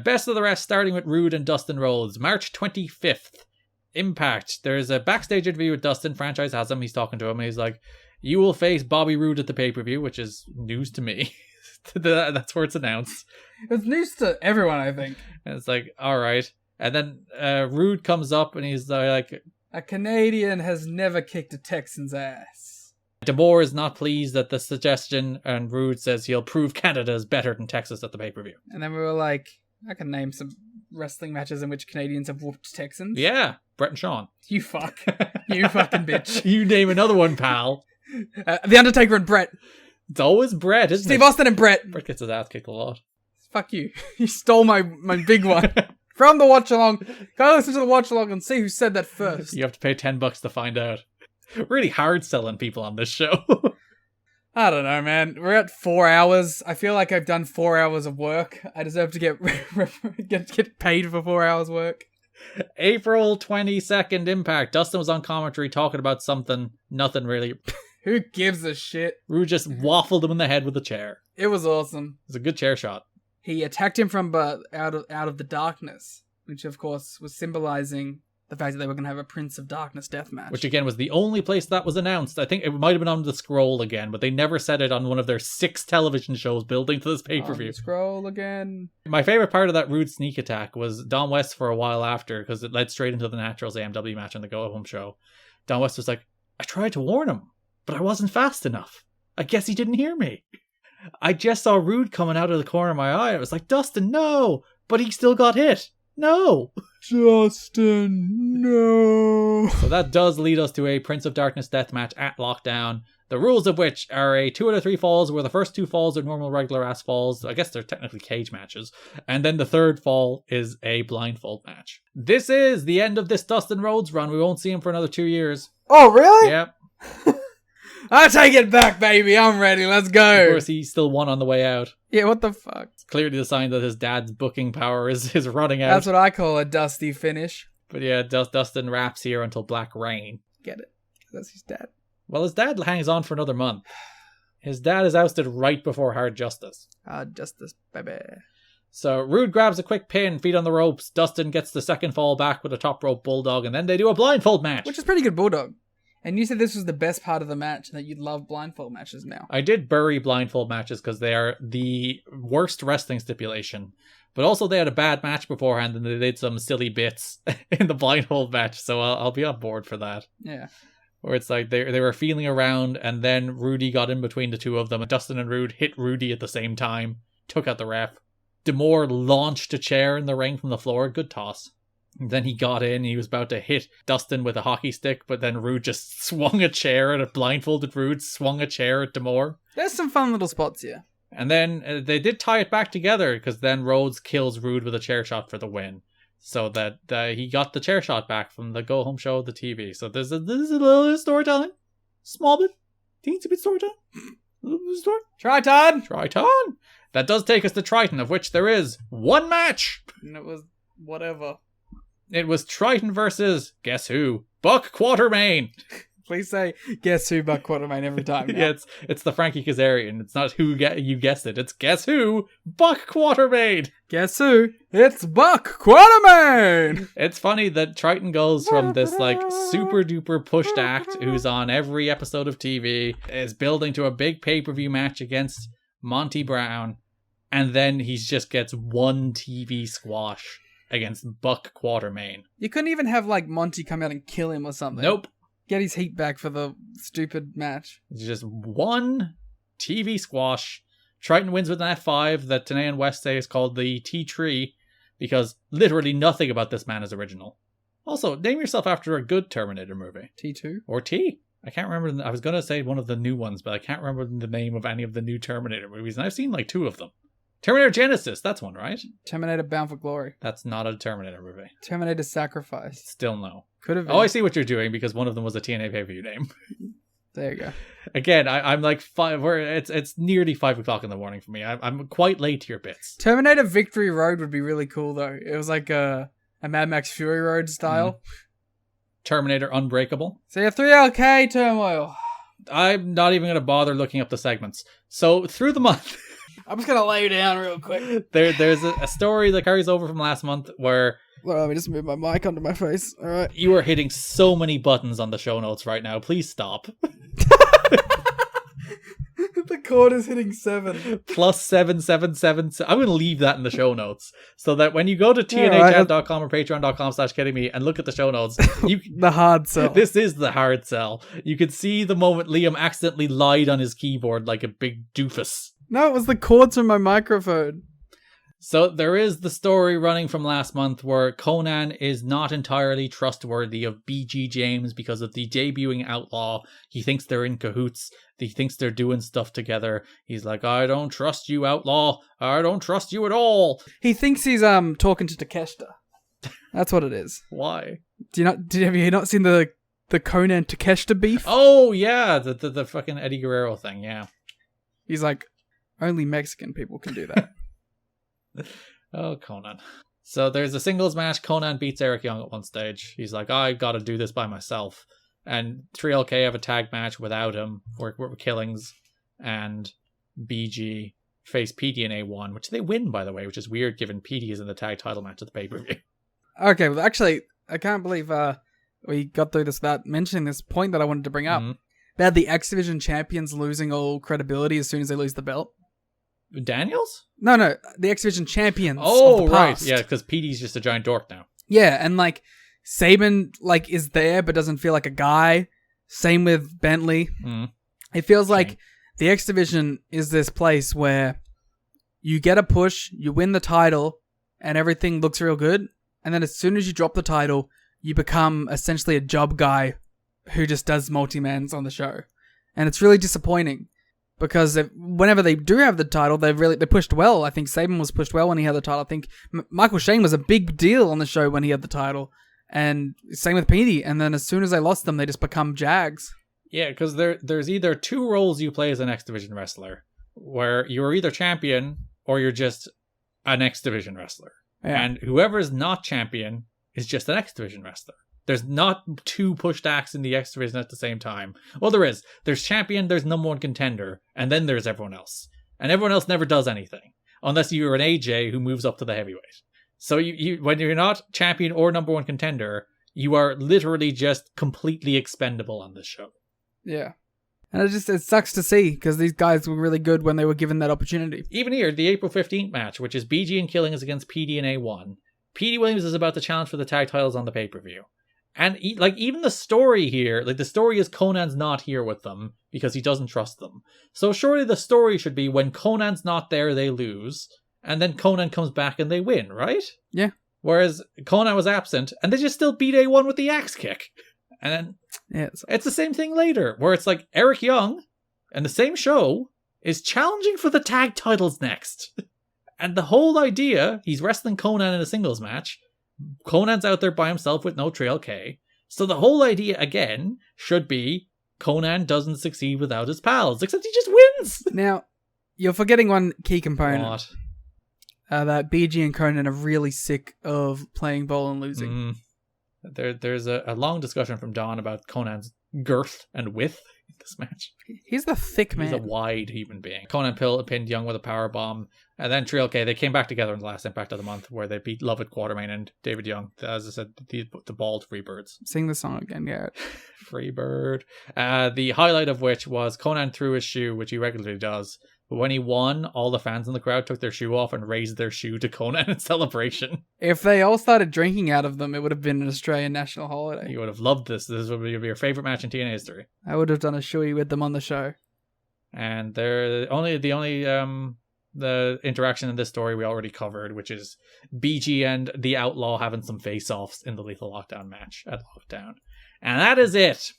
Best of the rest, starting with Roode and Dustin Rhodes. March 25th. Impact. There's a backstage interview with Dustin. Franchise has him. He's talking to him. And he's like, you will face Bobby Roode at the pay-per-view, which is news to me. That's where it's announced. It's news to everyone, I think. And it's like, all right. And then Roode comes up and he's like... A Canadian has never kicked a Texan's ass. D'Amore is not pleased at the suggestion, and Roode says he'll prove Canada is better than Texas at the pay-per-view. And then we were like, I can name some wrestling matches in which Canadians have whooped Texans. Yeah, Brett and Shawn. You fuck. You fucking bitch. You name another one, pal. The Undertaker and Brett. It's always Brett, isn't Steve it? Austin and Brett. Brett gets his ass kicked a lot. Fuck you. You stole my big one. From the watch-along. Go listen to the watch-along and see who said that first. You have to pay $10 to find out. Really hard selling people on this show. I don't know, man. We're at 4 hours. I feel like I've done 4 hours of work. I deserve to get paid for 4 hours work. April 22nd, Impact. Dustin was on commentary talking about something. Nothing really. Who gives a shit? Roode just waffled him in the head with a chair. It was awesome. It was a good chair shot. He attacked him from out of the darkness, which of course was symbolizing the fact that they were going to have a Prince of Darkness death match. Which again was the only place that was announced. I think it might have been on the scroll again, but they never said it on one of their 6 television shows building to this pay-per-view. On the scroll again. My favorite part of that Roode sneak attack was Don West for a while after, because it led straight into the Naturals AMW match on the Go Home show. Don West was like, I tried to warn him, but I wasn't fast enough. I guess he didn't hear me. I just saw Roode coming out of the corner of my eye. I was like, Dustin, no! But he still got hit. No! Dustin, no! So that does lead us to a Prince of Darkness death match at Lockdown. The rules of which are a 2 out of 3 falls, where the first 2 falls are normal regular ass falls. I guess they're technically cage matches. And then the third fall is a blindfold match. This is the end of this Dustin Rhodes run. We won't see him for another 2 years. Oh, really? Yep. I take it back, baby. I'm ready. Let's go. Of course, he still won on the way out. Yeah, what the fuck? It's clearly the sign that his dad's booking power is running out. That's what I call a dusty finish. But yeah, Dustin raps here until Black Rain. Get it? That's his dad. Well, his dad hangs on for another month. His dad is ousted right before Hard Justice. Hard Justice, baby. So Roode grabs a quick pin, feet on the ropes. Dustin gets the second fall back with a top rope bulldog, and then they do a blindfold match. Which is pretty good bulldog. And you said this was the best part of the match, and that you'd love blindfold matches now. I did bury blindfold matches because they are the worst wrestling stipulation. But also they had a bad match beforehand, and they did some silly bits in the blindfold match, so I'll be on board for that. Yeah. Where it's like they were feeling around, and then Rudy got in between the two of them, and Dustin and Roode hit Rudy at the same time, took out the ref. D'Amore launched a chair in the ring from the floor, good toss. And then he got in, he was about to hit Dustin with a hockey stick, but then Roode just swung a chair at a blindfolded Roode, swung a chair at D'Amore. There's some fun little spots here. And then they did tie it back together, because then Rhodes kills Roode with a chair shot for the win. So that he got the chair shot back from the Go Home show of the TV. So there's a little storytelling. Small bit. Teensy bit storytelling. A little bit of story. Triton! That does take us to Triton, of which there is one match. And it was whatever. It was Triton versus, guess who? Buck Quatermain. Please say, guess who, Buck Quatermain every time. Yeah, it's the Frankie Kazarian. It's not who you guessed it. It's guess who? Buck Quatermain. Guess who? It's Buck Quatermain. It's funny that Triton goes from this like super duper pushed act who's on every episode of TV, is building to a big pay-per-view match against Monty Brown, and then he just gets one TV squash against Buck Quatermain. You couldn't even have like Monty come out and kill him or something. Nope. Get his heat back for the stupid match. It's just one TV squash. Triton wins with an F5 that Tanay and West say is called the T-Tree, because literally nothing about this man is original. Also, name yourself after a good Terminator movie. T2? Or T. I can't remember. I was going to say one of the new ones, but I can't remember the name of any of the new Terminator movies, and I've seen like 2 of them. Terminator Genesis, that's one, right? Terminator Bound for Glory. That's not a Terminator movie. Terminator Sacrifice. Still no. Could have been. Oh, I see what you're doing, because one of them was a TNA pay-per-view name. There you go. Again, I'm like 5. It's nearly 5 o'clock in the morning for me. I'm quite late to your bits. Terminator Victory Road would be really cool, though. It was like a Mad Max Fury Road style. Terminator Unbreakable. So yeah, 3LK Turmoil. I'm not even going to bother looking up the segments. So through the month, I'm just gonna lay down real quick. There's a story that carries over from last month where Let me just move my mic onto my face. All right. you are hitting so many buttons on the show notes right now. Please stop. The cord is hitting 7. +777. I'm going to leave that in the show notes so that when you go to tnachat.com or patreon.com/kiddingme and look at the show notes, The hard sell. This is the hard sell. You can see the moment Liam accidentally lied on his keyboard like a big doofus. No, it was the cords from my microphone. So there is the story running from last month where Konnan is not entirely trustworthy of BG James because of the debuting Outlaw. He thinks they're in cahoots. He thinks they're doing stuff together. He's like, I don't trust you, Outlaw. I don't trust you at all. He thinks he's talking to Takeshita. That's what it is. Why? Have you not seen the Konnan Takeshita beef? Oh yeah, the fucking Eddie Guerrero thing. Yeah. He's like, only Mexican people can do that. Oh, Konnan. So there's a singles match. Konnan beats Eric Young at one stage. He's like, I gotta do this by myself. And 3LK have a tag match without him for Killings. And BG face PD and A1, which they win, by the way, which is weird given PD is in the tag title match at the pay-per-view. Okay, well, actually, I can't believe we got through this without mentioning this point that I wanted to bring up. Mm-hmm. They had the X Division champions losing all credibility as soon as they lose the belt. Daniels? No, the X Division champions. Oh, of the right. past. Yeah, because PD's just a giant dork now. Yeah, and like Saban is there but doesn't feel like a guy. Same with Bentley. Mm. It feels like the X Division is this place where you get a push, you win the title, and everything looks real good. And then as soon as you drop the title, you become essentially a job guy who just does multi-mans on the show. And it's really disappointing. Because whenever they do have the title, they pushed well. I think Saban was pushed well when he had the title. I think Michael Shane was a big deal on the show when he had the title. And same with Petey. And then as soon as they lost them, they just become Jags. Yeah, because there's either two roles you play as an X Division wrestler, where you're either champion or you're just an X Division wrestler. Yeah. And whoever is not champion is just an X Division wrestler. There's not two pushed acts in the X Division at the same time. Well, there is. There's champion, there's number one contender, and then there's everyone else. And everyone else never does anything, unless you're an AJ who moves up to the heavyweight. So you when you're not champion or number one contender, you are literally just completely expendable on this show. Yeah. And it sucks to see, because these guys were really good when they were given that opportunity. Even here, the April 15th match, which is BG and Killings against PD and A1. PD Williams is about to challenge for the tag titles on the pay-per-view. And even the story here, the story is Konnan's not here with them because he doesn't trust them. So surely the story should be when Konnan's not there, they lose. And then Konnan comes back and they win, right? Yeah. Whereas Konnan was absent and they just still beat A1 with the axe kick. And then it's the same thing later, where it's like Eric Young and the same show is challenging for the tag titles next. And the whole idea, he's wrestling Konnan in a singles match. Konnan's out there by himself with no Trail K. So the whole idea, again, should be Konnan doesn't succeed without his pals, except he just wins. Now, you're forgetting one key component. What? That BG and Konnan are really sick of playing ball and losing. There's a long discussion from Don about Konnan's girth and width in this match. He's the thick man. He's a wide human being. Konnan pinned Young with a powerbomb. And then Trail K, they came back together in the last Impact of the Month where they beat Lovett Quartermain and David Young. As I said, the bald Freebirds. Sing the song again, Garrett. Freebird. The highlight of which was Konnan threw his shoe, which he regularly does. But when he won, all the fans in the crowd took their shoe off and raised their shoe to Konnan in celebration. If they all started drinking out of them, it would have been an Australian national holiday. You would have loved this. This would be your favorite match in TNA history. I would have done a shoey with them on the show. And they're the interaction in this story we already covered, which is BG and the Outlaw having some face-offs in the Lethal Lockdown match at Lockdown. And that is it